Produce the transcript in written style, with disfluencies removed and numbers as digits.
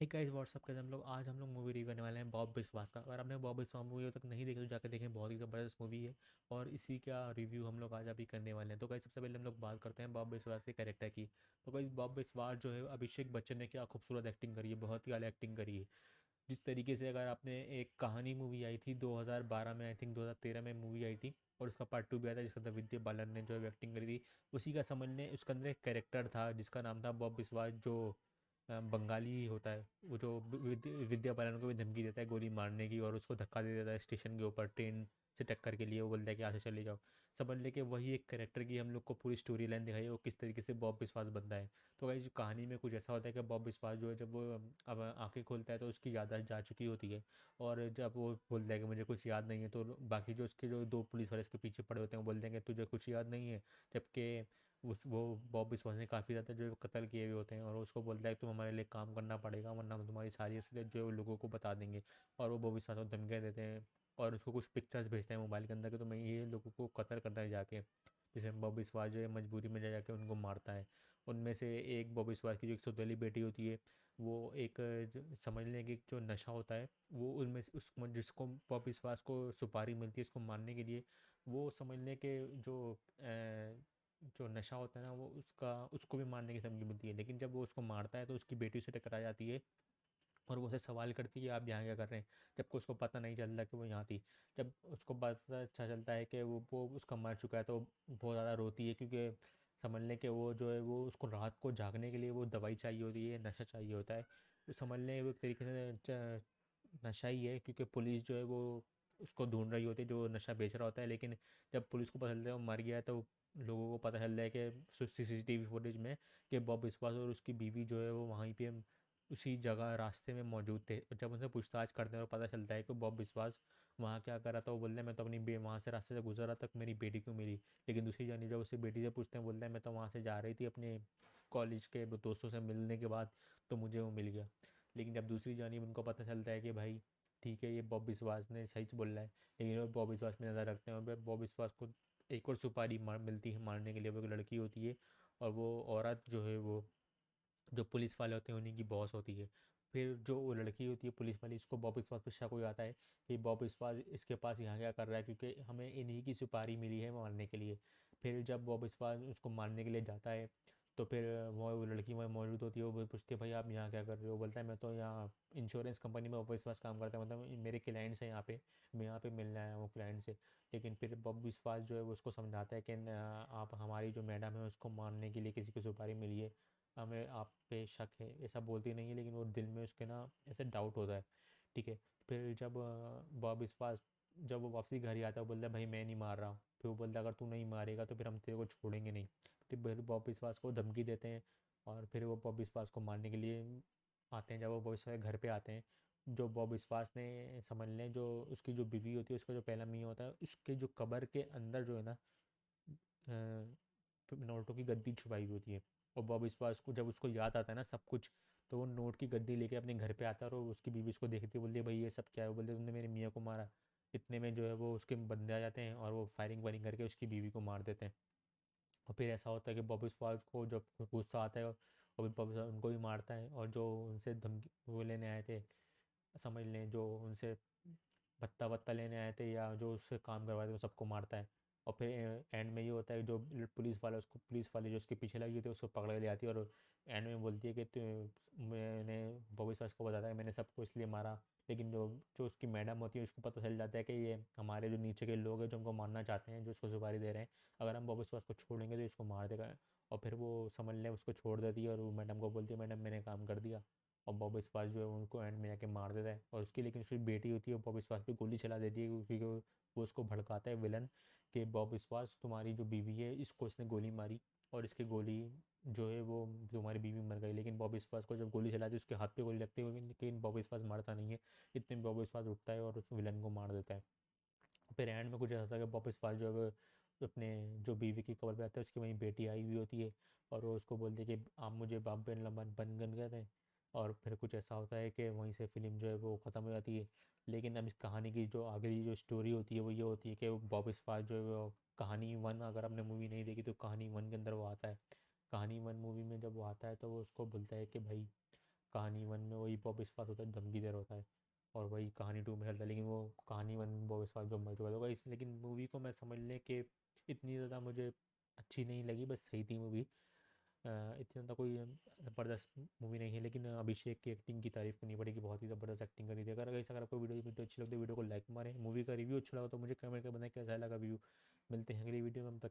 एक guys what's up के हम लोग मूवी रिव्यू करने वाले हैं बॉब बिस्वास का। अगर आपने बॉब बिस्वास मूवी अभी तक नहीं देखी तो जाकर देखें, बहुत ही ज़बरदस्त मूवी है। और इसी का रिव्यू हम लोग आज अभी करने वाले हैं। तो गाइस सबसे पहले हम लोग बात करते हैं बॉब बिस्वास के कैरेक्टर की। तो गाइस बॉब बिस्वास जो है, अभिषेक बच्चन ने क्या खूबसूरत एक्टिंग करी है, बहुत ही आला एक्टिंग करी है। जिस तरीके से, अगर आपने एक कहानी मूवी आई थी 2012 में, आई थिंक 2013 में मूवी आई थी, और उसका पार्ट 2 भी आया था जिसके अंदर विद्या बालन ने जो है एक्टिंग करी थी, उसी का समझ लें। उसके अंदर एक कैरेक्टर था जिसका नाम था बॉब बिस्वास, जो बंगाली होता है। वो जो विद्या बालन को भी धमकी देता है गोली मारने की, और उसको धक्का दे देता है स्टेशन के ऊपर ट्रेन से टक्कर के लिए। वो बोलता है कि यहाँ से चले जाओ। समझ ले कि वही एक कैरेक्टर की हम लोग को पूरी स्टोरी लाइन दिखाई है, वो किस तरीके से बॉब बिस्वास बनता है। तो गाइस जो कहानी में कुछ ऐसा होता है कि बॉब बिस्वास जो है, जब वो अब आंखें खोलता है तो उसकी याददाश्त जा चुकी होती है। और जब वो बोलता है कि मुझे कुछ याद नहीं है, तो बाकी जो उसके जो दो पुलिस वाले इसके पीछे पड़े होते हैं वो बोलते हैं कि तुझे कुछ याद नहीं है। जबकि उस वो बॉब बिस्वास ने काफ़ी ज़्यादा जो है कत्ल किए हुए होते हैं, और उसको बोलता है कि तुम हमारे लिए काम करना पड़ेगा, वरना हम तुम्हारी सारी असलियत जो है वो लोगों को बता देंगे। और वो बॉब बिस्वास को धमकियाँ देते हैं, और उसको कुछ पिक्चर्स भेजते हैं मोबाइल के अंदर कि तुम्हें ये लोगों को कत्ल करना है जाके। जिसे बॉब बिस्वास जो है मजबूरी में जा जाके उनको मारता है। उनमें से एक बॉब बिस्वास की जो एक सौतेली बेटी होती है, वो एक समझ लें कि जो नशा होता है, वो उनमें से उस जिसको बॉब बिस्वास को सुपारी मिलती है इसको मारने के लिए, वो समझ लें कि जो नशा होता है ना, वो उसको भी मारने की धमकी मिलती है। लेकिन जब वो उसको मारता है तो उसकी बेटी उसे टकरा जाती है, और वो उसे सवाल करती है कि आप यहाँ क्या कर रहे हैं, जबकि उसको पता नहीं चलता कि वो यहाँ थी। जब उसको पता अच्छा चलता है कि वो उसका मर चुका है, तो वो बहुत ज़्यादा रोती है, क्योंकि समझ लें कि वो जो है वो उसको रात को जागने के लिए वो दवाई चाहिए होती है, नशा चाहिए होता है। तो समझ लें वो एक तरीके से नशा ही है, क्योंकि पुलिस जो है वो उसको ढूंढ रही होती है जो नशा बेच रहा होता है। लेकिन जब पुलिस को पता चलता है वो मर गया है, तो लोगों को पता चल रहा है कि सीसीटीवी फुटेज में कि बॉब विश्वास और उसकी बीवी जो है वो वहीं पे उसी जगह रास्ते में मौजूद थे। और जब उनसे पूछताछ करते हैं और पता चलता है कि बॉब विश्वास वहाँ क्या कर रहा था, वो बोलते हैं मैं तो अपनी वहाँ से रास्ते से गुजरा तक मेरी बेटी को मिली। लेकिन दूसरी जानी जब उससे बेटी से पूछते हैं, बोलता है मैं तो वहाँ से जा रही थी अपने कॉलेज के दोस्तों से मिलने के बाद, तो मुझे वो मिल गया। लेकिन जब दूसरी जानिब उनको पता चलता है कि भाई ठीक है, ये बॉब विश्वास ने सही बोल रहा है, लेकिन वो बॉब विश्वास में नज़र रखते हैं, और बॉब विश्वास को एक और सुपारी मिलती है मारने के लिए। वो एक लड़की होती है, और वो औरत जो है वो जो पुलिस वाले होते हैं उन्हीं की बॉस होती है। फिर जो वो लड़की होती है पुलिस वाली, इसको बॉब विश्वास पे शक हो जाता है कि बॉब विश्वास इसके पास यहाँ क्या कर रहा है, क्योंकि हमें इन्हीं की सुपारी मिली है मारने के लिए। फिर जब बॉब विश्वास उसको मारने के लिए जाता है, तो फिर वो लड़की वहाँ मौजूद होती है। वो पूछती है भाई आप यहाँ क्या कर रहे हो, बोलता है मैं तो यहाँ इंश्योरेंस कंपनी में बॉब विश्वास काम करता है, मतलब मेरे क्लाइंट्स हैं यहाँ पे, मैं यहाँ पे मिलने आया हूँ क्लाइंट से। लेकिन फिर बॉब विश्वास जो है वो उसको समझाता है कि आप हमारी जो मैडम है उसको मारने के लिए किसी को सुपारी मिली है, हमें आप पे शक है। ऐसा बोलती नहीं है, लेकिन वो दिल में उसके ना ऐसे डाउट होता है। ठीक है। फिर जब बॉब विश्वास जब वो वापसी घर ही आता है, वो बोलता है भाई मैं नहीं मार रहा हूँ। फिर वो बोलता है अगर तू नहीं मारेगा तो फिर हम तेरे को छोड़ेंगे नहीं। फिर बॉब विश्वास को धमकी देते हैं, और फिर वो बॉब विश्वास को मारने के लिए आते हैं। जब वो बॉब विश्वास के घर पे आते हैं, जो बॉब विश्वास ने समझ लें जो उसकी जो बीवी होती है, उसका जो पहला मियाँ होता है, उसके जो कब्र के अंदर जो है ना नोटों की गद्दी छुपाई हुई होती है। और बॉब विश्वास को जब उसको याद आता है ना सब कुछ, तो वो नोट की गद्दी लेके अपने घर पे आता है, और उसकी बीवी उसको देखती है, बोलती है भाई ये सब क्या है। वो बोलते तुमने मेरे मियाँ को मारा। इतने में जो है वो उसके बंदे आ जाते हैं, और वो फायरिंग वायरिंग करके उसकी बीवी को मार देते हैं। और फिर ऐसा होता है कि बॉब स्क्वाड को जब गुस्सा आता है, और फिर बॉब स्क्वाड उनको भी मारता है, और जो उनसे धमकी वो लेने आए थे, समझ लें जो उनसे भत्ता वत्ता लेने आए थे या जो उससे काम करवाए थे, वो सबको मारता है। और फिर एंड में ये होता है, जो पुलिस वाले जो उसके पीछे लगी थी उसको पकड़ के ले आती है, और एंड में बोलती है कि मैंने बॉबी स्पाइस को बताया मैंने सबको इसलिए मारा। लेकिन जो जो उसकी मैडम होती है उसको पता चल जाता है कि ये हमारे जो नीचे के लोग हैं जो हमको मारना चाहते हैं, जो उसको सुपारी दे रहे हैं, अगर हम बॉबी स्पाइस को छोड़ेंगे तो इसको मार देगा। और फिर वो समझ लें उसको छोड़ देती है, और वो मैडम को बोलती है मैडम मैंने काम कर दिया। और बॉब विश्वास जो है उनको एंड में जाके मार देता है, और उसकी लेकिन उसकी बेटी होती है वो बॉब विश्वास पे गोली चला देती है, क्योंकि वो उसको भड़काता है विलन कि बॉब विश्वास तुम्हारी जो बीवी है इसको इसने गोली मारी, और इसकी गोली जो है वो तुम्हारी बीवी मर गई। लेकिन बॉब विश्वास को जब गोली चलाती है उसके हाथ पे गोली लगती है, लेकिन बॉब विश्वास मरता नहीं है। इतने में बॉब विश्वास उठता है और उस विलन को मार देता है। फिर एंड में कुछ ऐसा था कि बॉब विश्वास जो है वो अपने जो बीवी की कबर पे आता है, उसकी वहीं बेटी आई हुई होती है, और वो उसको बोलती है कि आप मुझे बाप बन गन गए थे। और फिर कुछ ऐसा होता है कि वहीं से फिल्म जो है वो ख़त्म हो जाती है। लेकिन अब इस कहानी की जो अगली जो स्टोरी होती है वो ये होती है कि वो बॉब विश्वास जो है वो कहानी वन, अगर आपने मूवी नहीं देखी तो कहानी वन के अंदर वो आता है। कहानी वन मूवी में जब वो आता है तो वो उसको बोलता है कि भाई कहानी 1 में वही बॉब विश्वास होता है, धमकी दे रहा होता है, और वही कहानी 2 में चलता है, लेकिन वो कहानी 1 में बॉब विश्वास जो मर चुका था गाइस। लेकिन मूवी को मैं समझ लें कि इतनी ज़्यादा मुझे अच्छी नहीं लगी, बस सही थी मूवी। इतनी ज़्यादा कोई ज़बरदस्त मूवी नहीं है, लेकिन अभिषेक की एक्टिंग की तारीफ़ करनी पड़ेगी, बहुत ही ज़बरदस्त एक्टिंग करी थी। अगर आपको वीडियो अच्छी लगती है, वीडियो को लाइक मारें। मूवी का रिव्यू अच्छा लगा तो मुझे कमेंट कर बताएं कैसा लगा व्यू। मिलते हैं अगली वीडियो में, तब तक